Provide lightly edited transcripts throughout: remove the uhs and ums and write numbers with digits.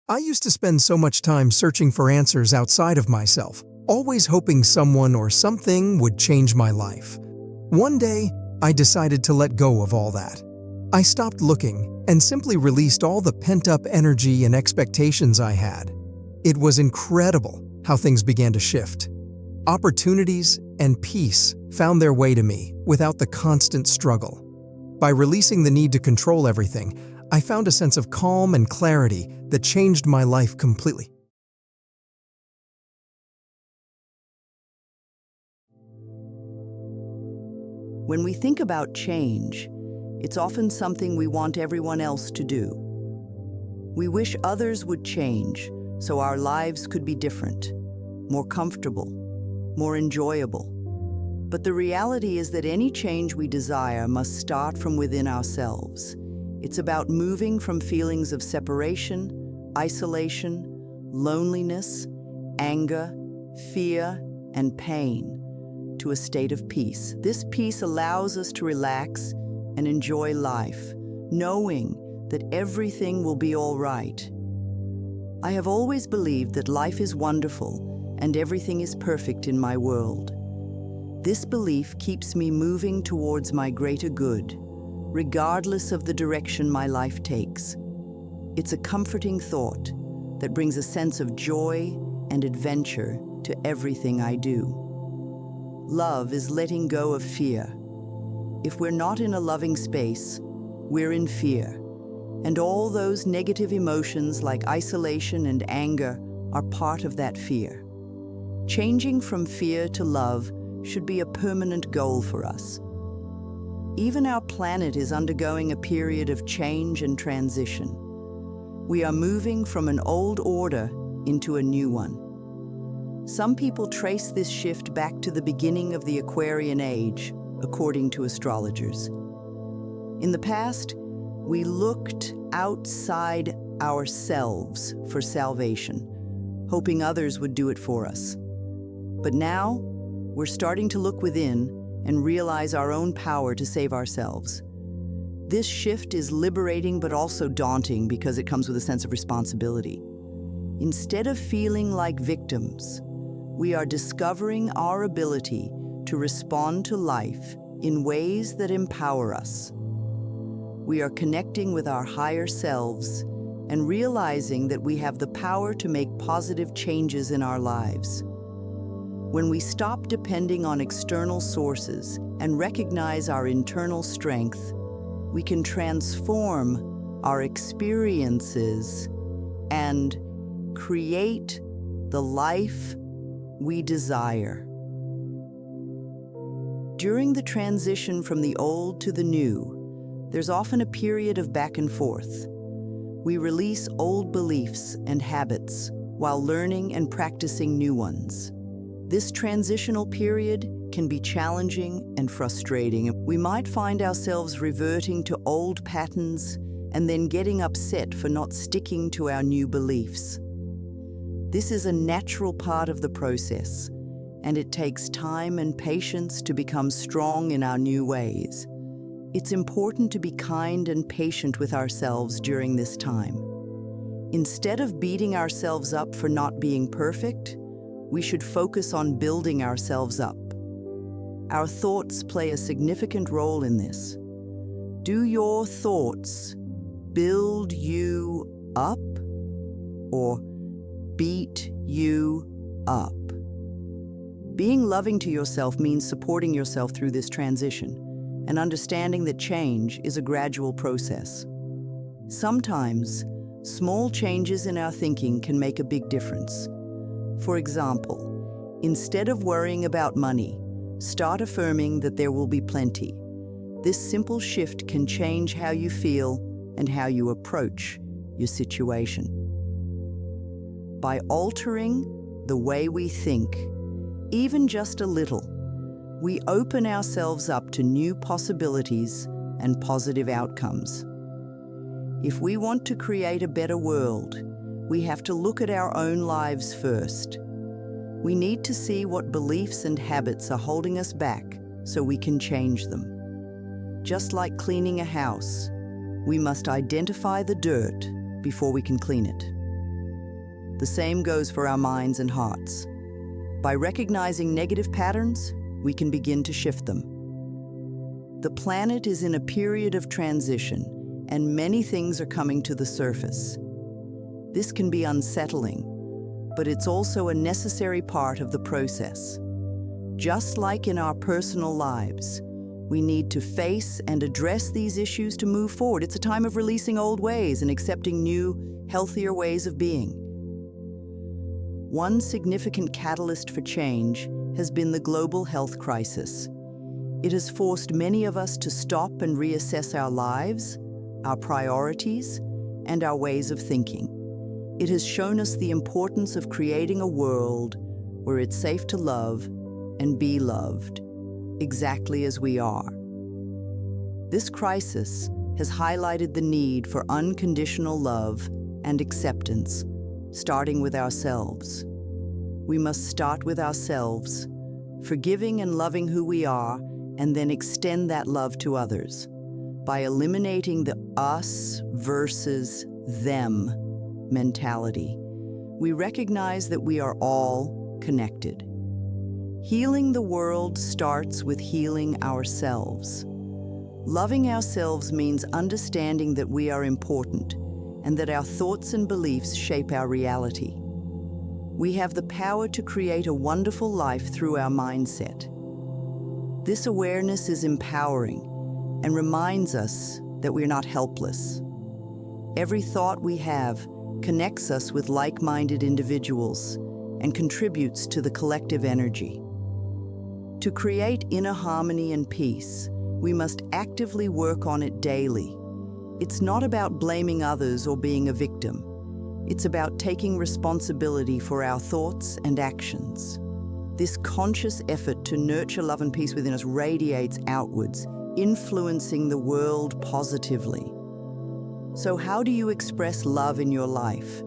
I used to spend so much time searching for answers outside of myself, always hoping someone or something would change my life. One day, I decided to let go of all that. I stopped looking and simply released all the pent-up energy and expectations I had. It was incredible how things began to shift. Opportunities and peace found their way to me without the constant struggle. By releasing the need to control everything, I found a sense of calm and clarity that changed my life completely. When we think about change, it's often something we want everyone else to do. We wish others would change so our lives could be different, more comfortable, more enjoyable. But the reality is that any change we desire must start from within ourselves. It's about moving from feelings of separation, isolation, loneliness, anger, fear, and pain to a state of peace. This peace allows us to relax and enjoy life, knowing that everything will be all right. I have always believed that life is wonderful and everything is perfect in my world. This belief keeps me moving towards my greater good, regardless of the direction my life takes. It's a comforting thought that brings a sense of joy and adventure to everything I do. Love is letting go of fear. If we're not in a loving space, we're in fear. And all those negative emotions like isolation and anger are part of that fear. Changing from fear to love should be a permanent goal for us. Even our planet is undergoing a period of change and transition. We are moving from an old order into a new one. Some people trace this shift back to the beginning of the Aquarian Age, according to astrologers. In the past, we looked outside ourselves for salvation, hoping others would do it for us. But now, we're starting to look within and realize our own power to save ourselves. This shift is liberating but also daunting because it comes with a sense of responsibility. Instead of feeling like victims, we are discovering our ability to respond to life in ways that empower us. We are connecting with our higher selves and realizing that we have the power to make positive changes in our lives. When we stop depending on external sources and recognize our internal strength, we can transform our experiences and create the life we desire. During the transition from the old to the new, there's often a period of back and forth. We release old beliefs and habits while learning and practicing new ones. This transitional period can be challenging and frustrating. We might find ourselves reverting to old patterns and then getting upset for not sticking to our new beliefs. This is a natural part of the process, and it takes time and patience to become strong in our new ways. It's important to be kind and patient with ourselves during this time. Instead of beating ourselves up for not being perfect, we should focus on building ourselves up. Our thoughts play a significant role in this. Do your thoughts build you up or beat you up? Being loving to yourself means supporting yourself through this transition and understanding that change is a gradual process. Sometimes, small changes in our thinking can make a big difference. For example, instead of worrying about money, start affirming that there will be plenty. This simple shift can change how you feel and how you approach your situation. By altering the way we think, even just a little, we open ourselves up to new possibilities and positive outcomes. If we want to create a better world, we have to look at our own lives first. We need to see what beliefs and habits are holding us back so we can change them. Just like cleaning a house, we must identify the dirt before we can clean it. The same goes for our minds and hearts. By recognizing negative patterns, we can begin to shift them. The planet is in a period of transition, and many things are coming to the surface. This can be unsettling, but it's also a necessary part of the process. Just like in our personal lives, we need to face and address these issues to move forward. It's a time of releasing old ways and accepting new, healthier ways of being. One significant catalyst for change has been the global health crisis. It has forced many of us to stop and reassess our lives, our priorities, and our ways of thinking. It has shown us the importance of creating a world where it's safe to love and be loved, exactly as we are. This crisis has highlighted the need for unconditional love and acceptance, starting with ourselves. We must start with ourselves, forgiving and loving who we are, and then extend that love to others. By eliminating the us versus them mentality, we recognize that we are all connected. Healing the world starts with healing ourselves. Loving ourselves means understanding that we are important and that our thoughts and beliefs shape our reality. We have the power to create a wonderful life through our mindset. This awareness is empowering and reminds us that we're not helpless. Every thought we have connects us with like-minded individuals and contributes to the collective energy. To create inner harmony and peace, we must actively work on it daily. It's not about blaming others or being a victim. It's about taking responsibility for our thoughts and actions. This conscious effort to nurture love and peace within us radiates outwards, influencing the world positively. So how do you express love in your life?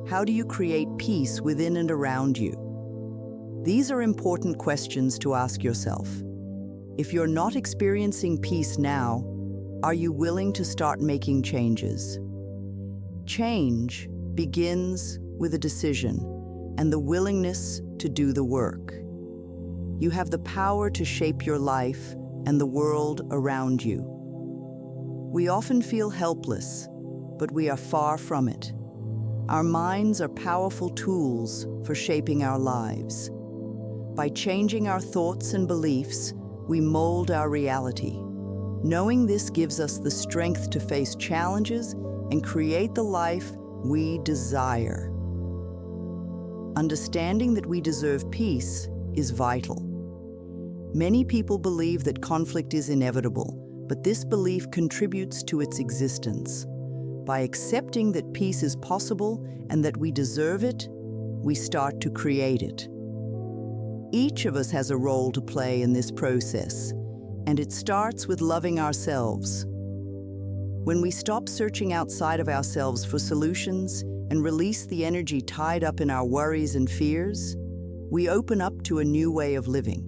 How do you create peace within and around you? These are important questions to ask yourself. If you're not experiencing peace now, are you willing to start making changes? Change begins with a decision and the willingness to do the work. You have the power to shape your life and the world around you. We often feel helpless, but we are far from it. Our minds are powerful tools for shaping our lives. By changing our thoughts and beliefs, we mold our reality. Knowing this gives us the strength to face challenges and create the life we desire. Understanding that we deserve peace is vital. Many people believe that conflict is inevitable, but this belief contributes to its existence. By accepting that peace is possible and that we deserve it, we start to create it. Each of us has a role to play in this process, and it starts with loving ourselves. When we stop searching outside of ourselves for solutions and release the energy tied up in our worries and fears, we open up to a new way of living.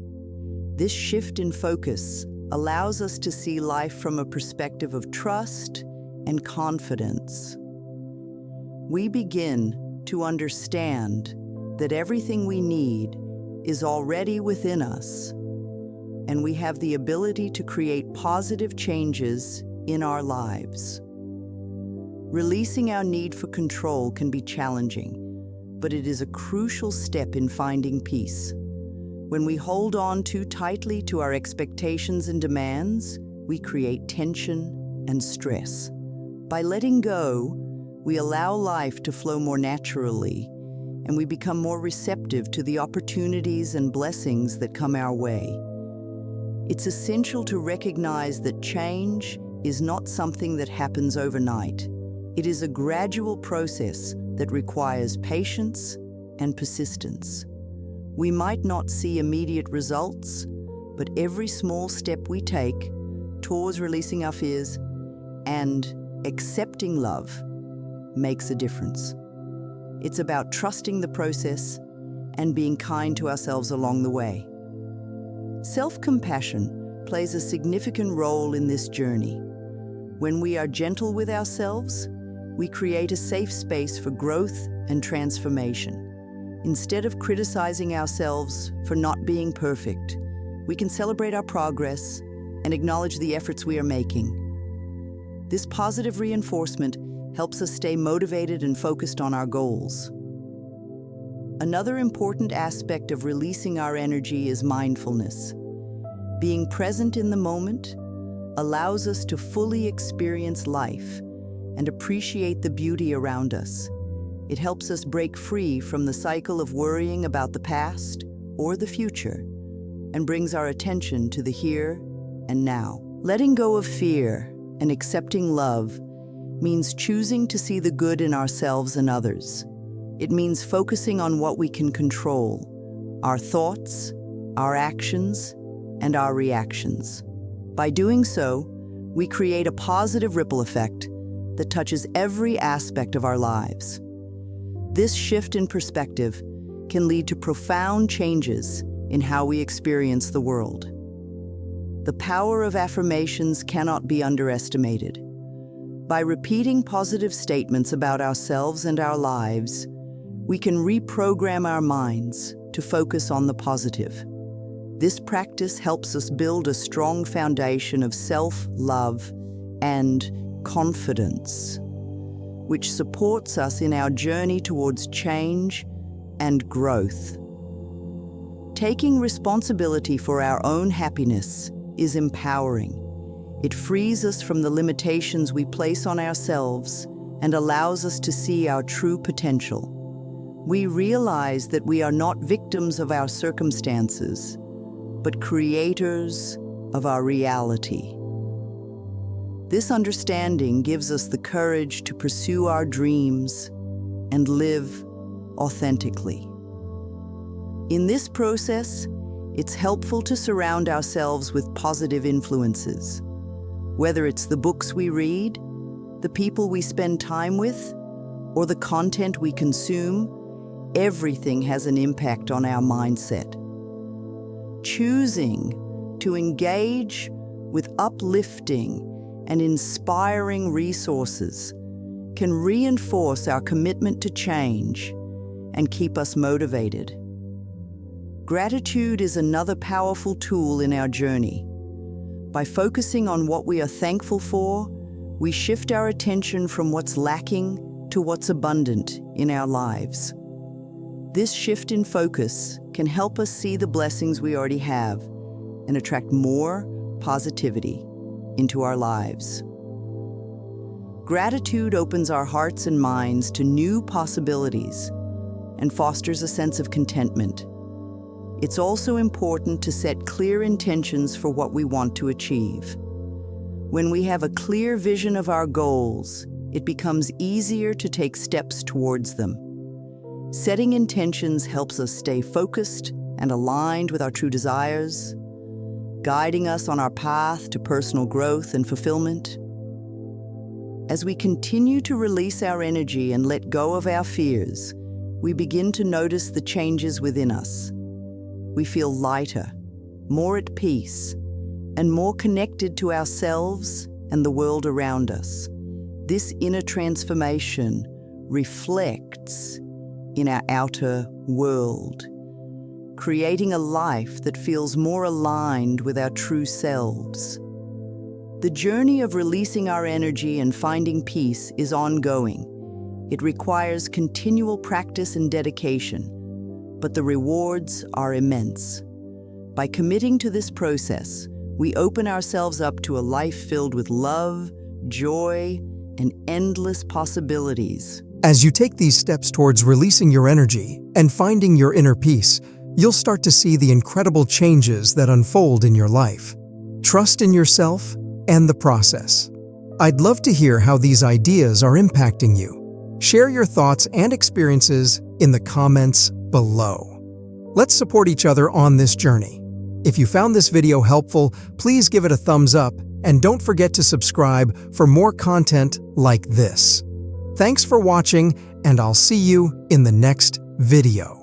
This shift in focus allows us to see life from a perspective of trust and confidence. We begin to understand that everything we need is already within us, and we have the ability to create positive changes in our lives. Releasing our need for control can be challenging, but it is a crucial step in finding peace. When we hold on too tightly to our expectations and demands, we create tension and stress. By letting go, we allow life to flow more naturally, and we become more receptive to the opportunities and blessings that come our way. It's essential to recognize that change is not something that happens overnight. It is a gradual process that requires patience and persistence. We might not see immediate results, but every small step we take towards releasing our fears and accepting love makes a difference. It's about trusting the process and being kind to ourselves along the way. Self-compassion plays a significant role in this journey. When we are gentle with ourselves, we create a safe space for growth and transformation. Instead of criticizing ourselves for not being perfect, we can celebrate our progress and acknowledge the efforts we are making. This positive reinforcement helps us stay motivated and focused on our goals. Another important aspect of releasing our energy is mindfulness. Being present in the moment allows us to fully experience life and appreciate the beauty around us. It helps us break free from the cycle of worrying about the past or the future and brings our attention to the here and now. Letting go of fear and accepting love means choosing to see the good in ourselves and others. It means focusing on what we can control, our thoughts, our actions, and our reactions. By doing so, we create a positive ripple effect that touches every aspect of our lives. This shift in perspective can lead to profound changes in how we experience the world. The power of affirmations cannot be underestimated. By repeating positive statements about ourselves and our lives, we can reprogram our minds to focus on the positive. This practice helps us build a strong foundation of self-love and confidence, which supports us in our journey towards change and growth. Taking responsibility for our own happiness is empowering. It frees us from the limitations we place on ourselves and allows us to see our true potential. We realize that we are not victims of our circumstances, but creators of our reality. This understanding gives us the courage to pursue our dreams and live authentically. In this process, it's helpful to surround ourselves with positive influences. Whether it's the books we read, the people we spend time with, or the content we consume, everything has an impact on our mindset. Choosing to engage with uplifting and inspiring resources can reinforce our commitment to change and keep us motivated. Gratitude is another powerful tool in our journey. By focusing on what we are thankful for, we shift our attention from what's lacking to what's abundant in our lives. This shift in focus can help us see the blessings we already have and attract more positivity into our lives. Gratitude opens our hearts and minds to new possibilities and fosters a sense of contentment. It's also important to set clear intentions for what we want to achieve. When we have a clear vision of our goals, it becomes easier to take steps towards them. Setting intentions helps us stay focused and aligned with our true desires, guiding us on our path to personal growth and fulfillment. As we continue to release our energy and let go of our fears, we begin to notice the changes within us. We feel lighter, more at peace, and more connected to ourselves and the world around us. This inner transformation reflects in our outer world, creating a life that feels more aligned with our true selves. The journey of releasing our energy and finding peace is ongoing. It requires continual practice and dedication, but the rewards are immense. By committing to this process, we open ourselves up to a life filled with love, joy, and endless possibilities. As you take these steps towards releasing your energy and finding your inner peace, you'll start to see the incredible changes that unfold in your life. Trust in yourself and the process. I'd love to hear how these ideas are impacting you. Share your thoughts and experiences in the comments below. Let's support each other on this journey. If you found this video helpful, please give it a thumbs up and don't forget to subscribe for more content like this. Thanks for watching, and I'll see you in the next video.